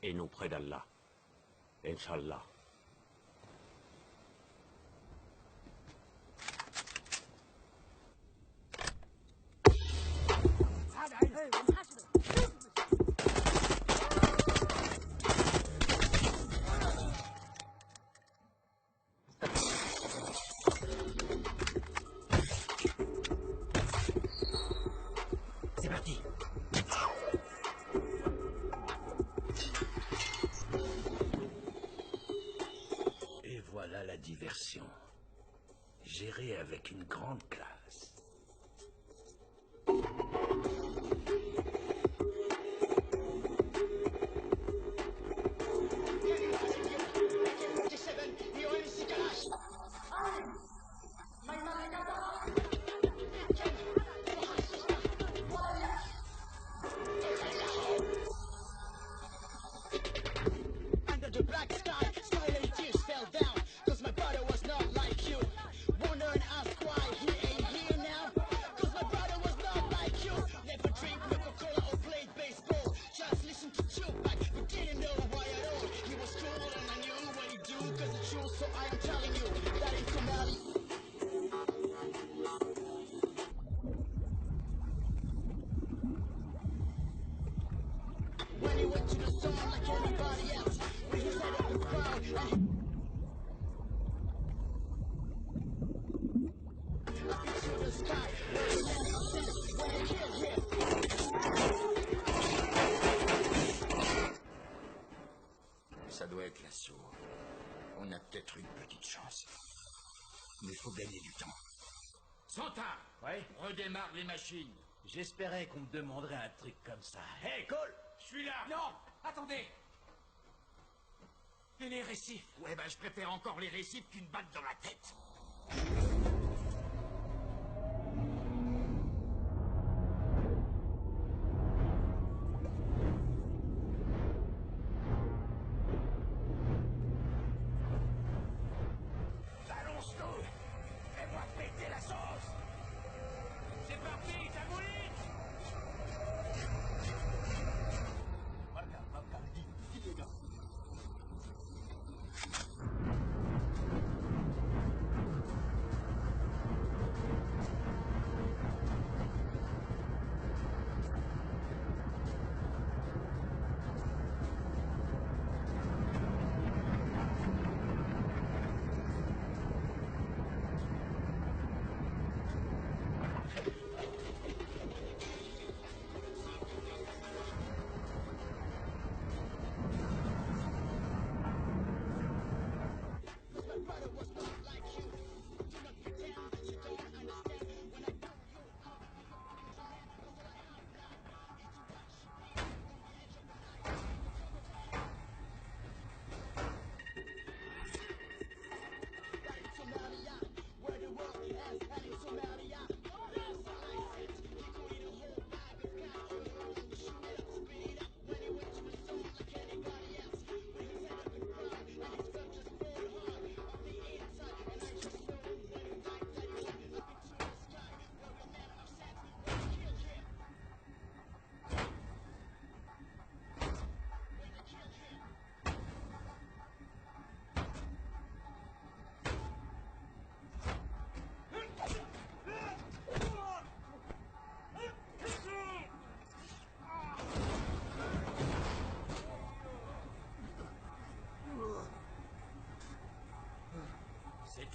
Et nous près d'Allah. Inch'Allah. C'est parti. Et voilà la diversion. Gérée avec une grande classe. Under the black sky, silent tears fell down. Cause my brother was not like you. Wonder and ask why he ain't here now. Cause my brother was not like you. Never drink Coca-Cola or played baseball. Just listen to Tupac, but didn't know why at all. He was cool and I knew what he'd do. Cause it's true, so I am telling you that in Somali. When he went to the sun like everybody else, when he said it was proud and he up into the sky, where he landed when they killed him. Ça doit être l'assaut. On a peut-être une petite chance. Mais il faut gagner du temps. Santa! Ouais? Redémarre les machines. J'espérais qu'on me demanderait un truc comme ça. Hey, Cole! Je suis là! Non! Attendez! Et les récifs? Ouais, bah je préfère encore les récifs qu'une balle dans la tête. Balance tout! Fais-moi péter la sauce! C'est parti, Tagouli!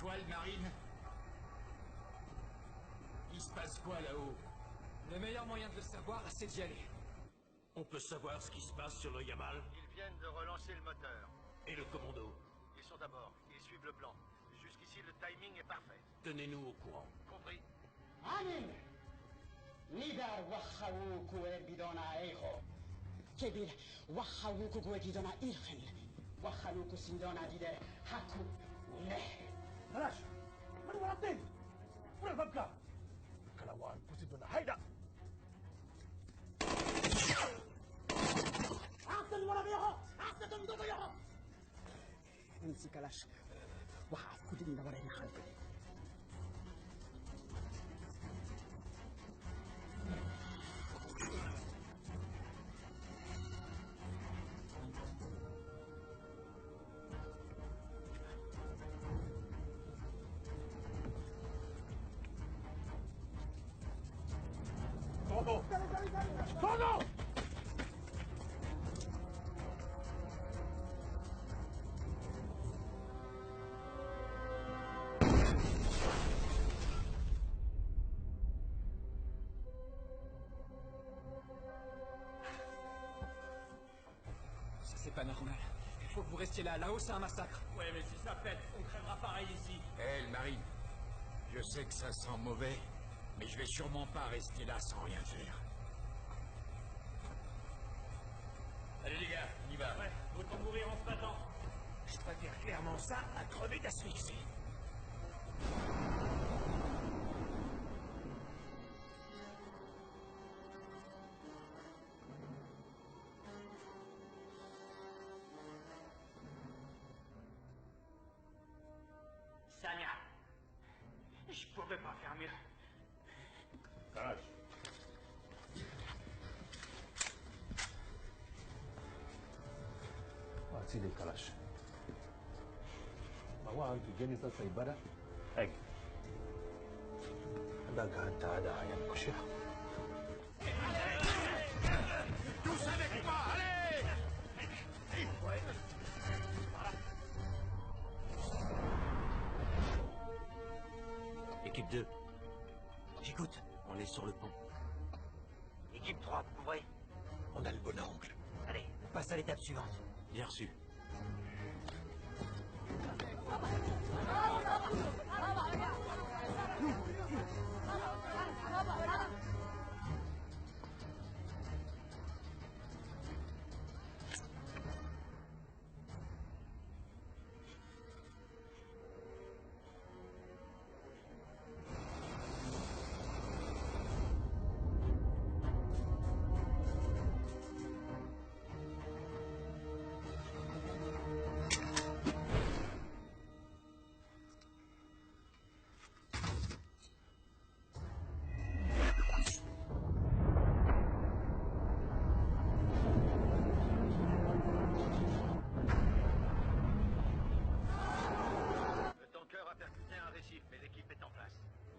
étoiles marines? Il se passe quoi là-haut? Le meilleur moyen de le savoir, c'est d'y aller. On peut savoir ce qui se passe sur le Yamal? Ils viennent de relancer le moteur. Et le commando? Ils sont à bord. Ils suivent le plan. Jusqu'ici, le timing est parfait. Tenez-nous au courant. Compris. Amin. Nidar wahawuku bidona eho. Kebir wahawuku bidona irkhin. Wahaluku sindona dide haku ne. خلاص من ورا الطين وين الفبكة كلاوان كوسيدونا هيدا أحسن ورا بيهو أحسن ضد بيهو امسك لاش وحاف كدين ورا خلفي ¡Todo! ¡Todo! C'est pas normal. Il faut que vous restiez là. Là-haut, c'est un massacre. Ouais, mais si ça pète, on crèvera pareil ici. Hé, le marine. Je sais que ça sent mauvais, mais je vais sûrement pas rester là sans rien faire. Allez les gars, on y va. Ouais, autant mourir en se battant. Je préfère clairement ça à crever d'asphyxie. Samia, je pouvais pas faire mieux. Kalash. Wasili Kalash. Bawa tujeni sasa ibada. Haki. Ndaga hata yankushia. Tous avec moi, allez! Ouais. Équipe 2. J'écoute. On est sur le pont. Équipe 3, couvrez. On a le bon angle. Allez, on passe à l'étape suivante. Bien reçu.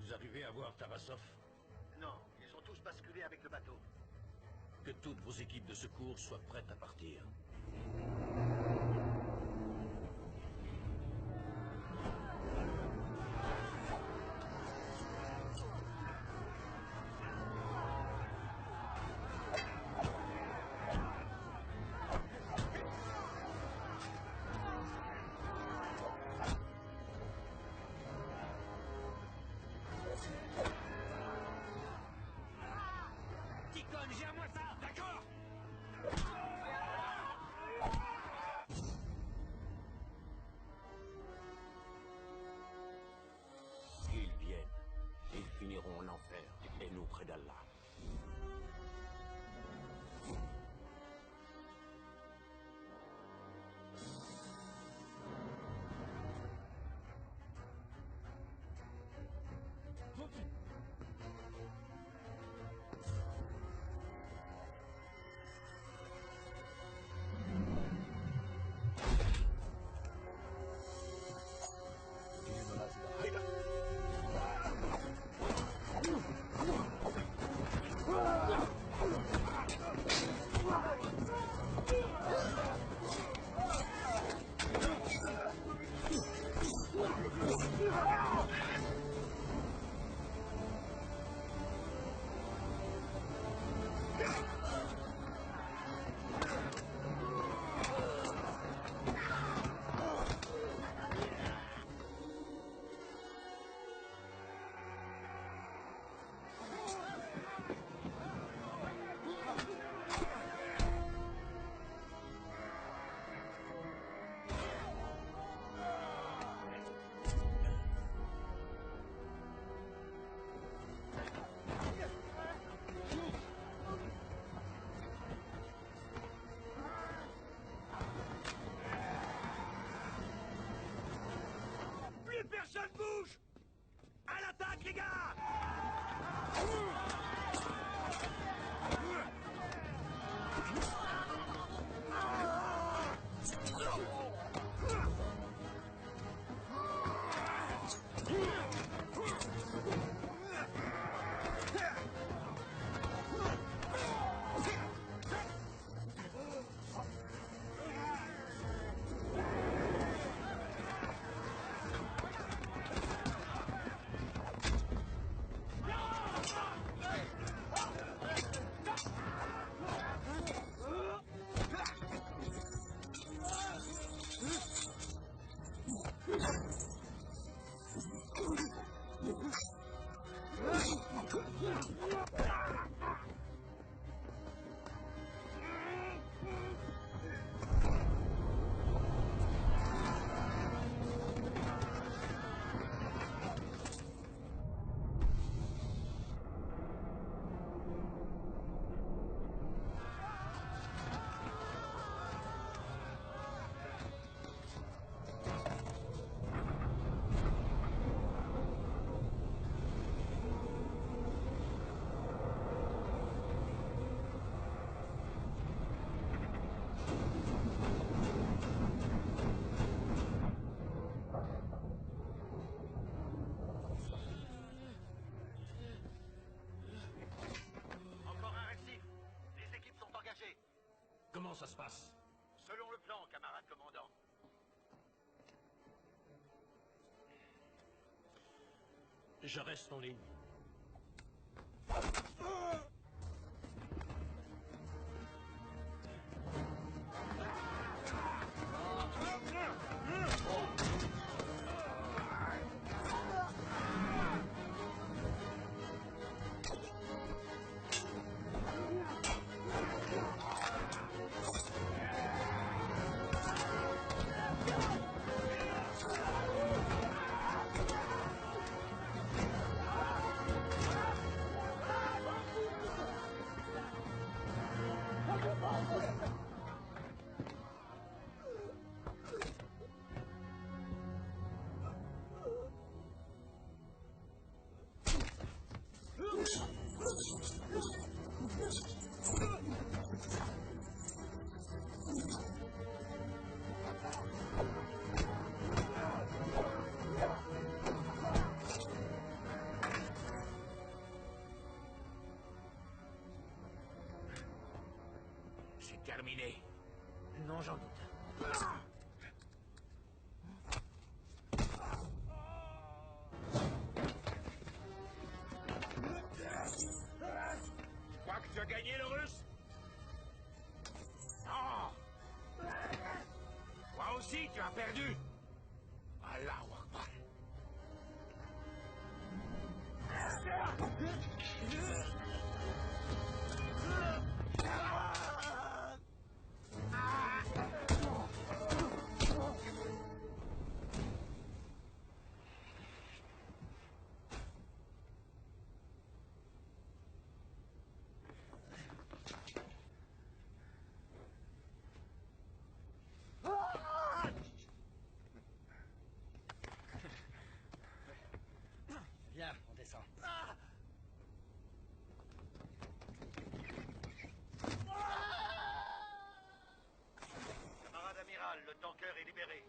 Vous arrivez à voir Tarasov? Non, ils ont tous basculé avec le bateau. Que toutes vos équipes de secours soient prêtes à partir. Ticone, gère-moi ça, d'accord? Personne bouge! À l'attaque, les gars! Comment ça se passe? Selon le plan, camarade commandant. Je reste en ligne. C'est terminé. Non, j'en doute. Tu crois que tu as gagné le russe? Non! Toi aussi, tu as perdu! Allahu Akbar! Viens, on descend. Camarade amiral, le tanker est libéré.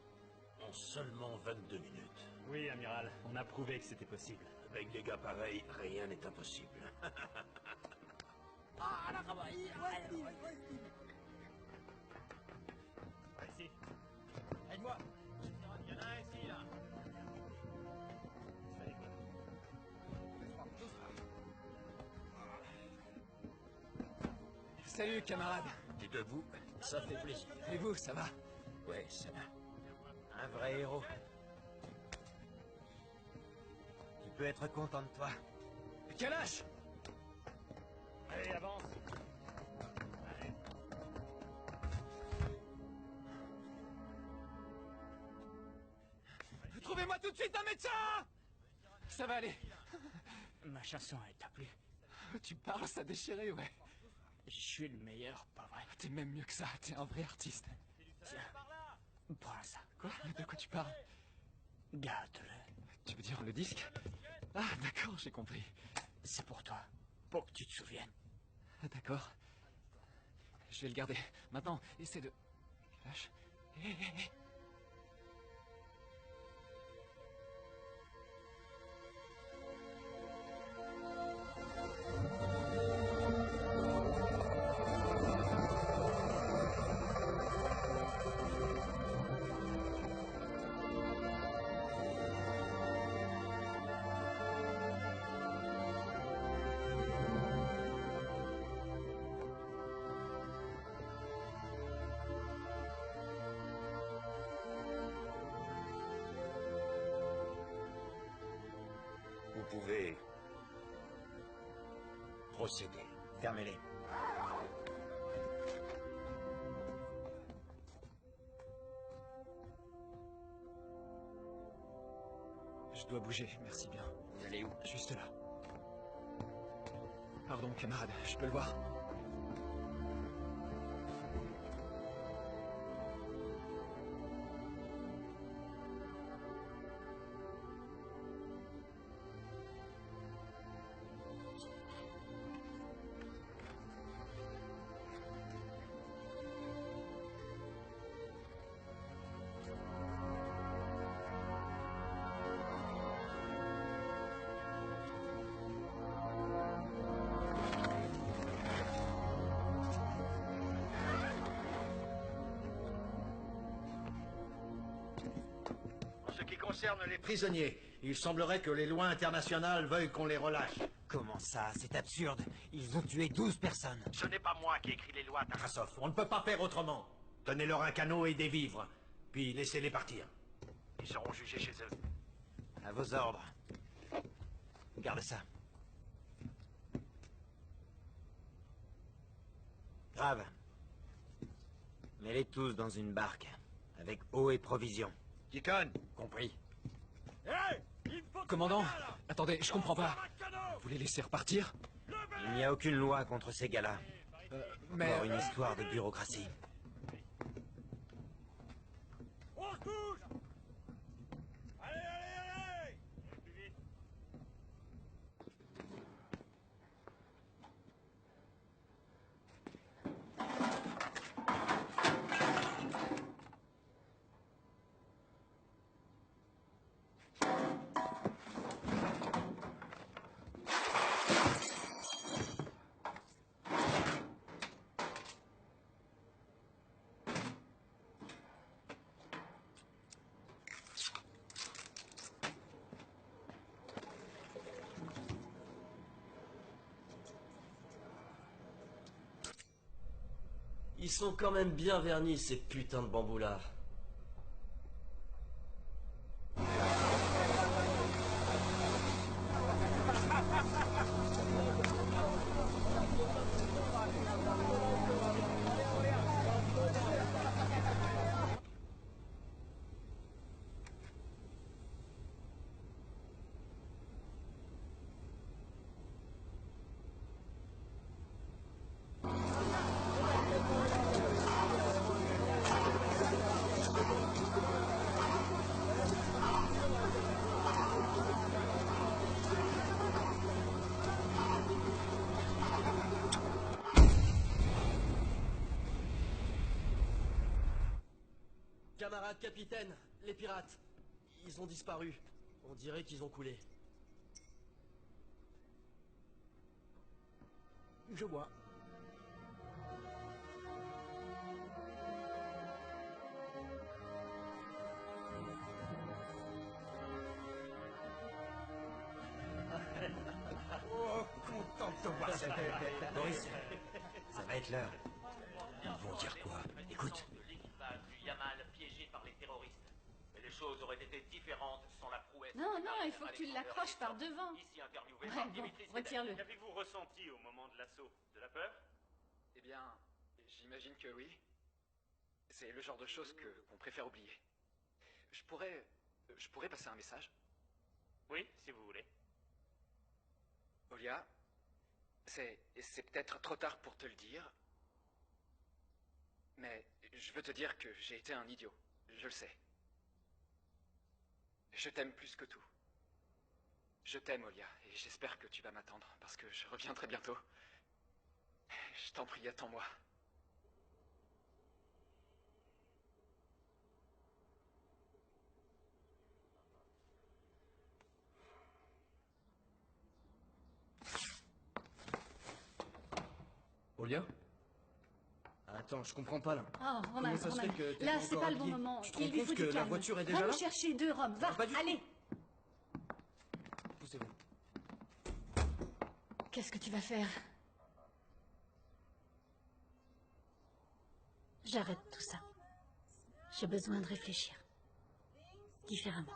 En seulement 22 minutes. Oui, amiral, on a prouvé que c'était possible. Avec des gars pareils, rien n'est impossible. Ici. Aide-moi. Il y en a un ici, là. Salut, camarade. T'es debout? Ça fait plaisir. Et vous, ça va? Ouais, ça va. Un vrai héros. Tu peux être content de toi. Kalash! Allez, avance. Trouvez-moi tout de suite un médecin! Ça va aller. Ma chanson, elle t'a plu? Tu parles, ça déchiré, ouais. Je suis le meilleur, pas vrai? T'es même mieux que ça, t'es un vrai artiste. Tiens, prends ça. Quoi? De quoi tu parles? Garde-le. Tu veux dire le disque? Ah, d'accord, j'ai compris. C'est pour toi, pour que tu te souviennes. D'accord. Je vais le garder. Maintenant, essaie de... Lâche. Hé, hé, hé. Vous pouvez procéder. Fermez-les. Je dois bouger, merci bien. Vous allez où? Juste là. Pardon, camarade, je peux le voir? En ce qui concerne les prisonniers, il semblerait que les lois internationales veuillent qu'on les relâche. Comment ça? C'est absurde. Ils ont tué 12 personnes. Ce n'est pas moi qui écris les lois, Tarasov, on ne peut pas faire autrement. Donnez-leur un canot et des vivres, puis laissez-les partir. Ils seront jugés chez eux. À vos ordres. Garde ça. Grave. Mets-les tous dans une barque, avec eau et provisions. Kikon, compris. Commandant, attendez, je comprends pas. Vous les laissez repartir? Il n'y a aucune loi contre ces gars-là. Mais... Encore une histoire de bureaucratie. On se bouge! Allez, allez, allez! Plus vite. Ils sont quand même bien vernis, ces putains de bambous-là. Camarade capitaine, les pirates, ils ont disparu. On dirait qu'ils ont coulé. Je vois. Oh, content de te voir, Boris, ça va être l'heure. Ils vont dire quoi? Écoute. L'équipage du Yamal piégé par les terroristes. Mais les choses auraient été différentes sans la prouesse. Non, non, il faut que tu l'accroches par devant. Ici interviewé Ouais, par bon, Dimitri retire-le. Qu'avez-vous ressenti au moment de l'assaut? De la peur? Eh bien, j'imagine que oui. C'est le genre de choses qu'on préfère oublier. Je pourrais passer un message? Oui, si vous voulez. Olia, c'est peut-être trop tard pour te le dire, mais je veux te dire que j'ai été un idiot, je le sais. Je t'aime plus que tout. Je t'aime, Olia, et j'espère que tu vas m'attendre, parce que je reviens très bientôt. Je t'en prie, attends-moi. Olia? Attends, je comprends pas là. Oh, Comment Roman, ça se fait que t'es là, pas c'est encore pas le bon habillé? moment. Tu te Il rends lui compte faut que du la calme. voiture est Va déjà nous là? chercher 2 Roms, va, Pas du tout. allez. Poussez-vous. Qu'est-ce que tu vas faire? J'arrête tout ça. J'ai besoin de réfléchir. Différemment.